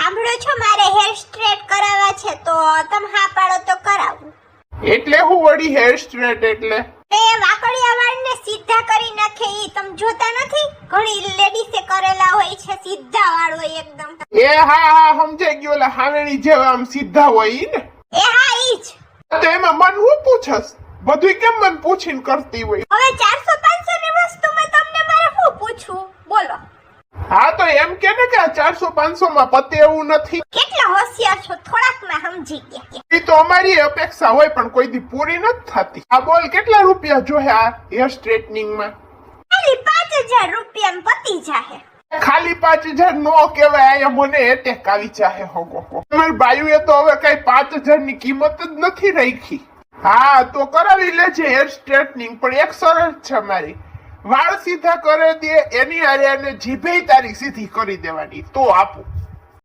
સાંભળો છો, મારે હેર સ્ટ્રેટ કરાવવા છે તો તમે હા પાડો તો કરાવું. એટલે હું વળી હેર સ્ટ્રેટ એટલે એ વાકડિયા વાળને સીધા કરી નાખે ઈ તમે જોતા નથી? ઘણી લેડીઝે કરેલા હોય છે સીધા વાળ હોય એકદમ. એ હા સમજાઈ ગયો, ઓલા હાવેણી જેવા આમ સીધા હોય ઈ ને. એ હા ઈ જ. તો એમાં મન હું પૂછસ? બધુંય કેમ મન પૂછીને કરતી હોય? હવે 400-500 ની વસ્તુમાં તમને મારે શું પૂછવું બોલો? હા તો એમ કે ને કે 400-500 માં પતે એવું નથી. કેટલા હોશિયાર છો, થોડાકમાં સમજી ગયા. એ તો અમારી અપેક્ષા હોય પણ કોઈ દી પૂરી નથી થતી. આ બોલ કેટલા રૂપિયા જોહે આ હેર સ્ટ્રેટનિંગ માં? ખાલી 5000 રૂપિયામાં પતી જાહે. ખાલી 5000 નો કહેવાય, અહીંયા મને એટેક આવી જાહે. હોગો તમારી બાયુએ તો હવે કઈ 5000 ની કિંમત જ નથી રાખી. હા તો કરાવી લેજે હેર સ્ટ્રેટનિંગ, પણ એક શરત છે મારી, વાળ સીધા કરી દે એની હારે જીભે તારી સીધી કરી દેવાની તો આપું.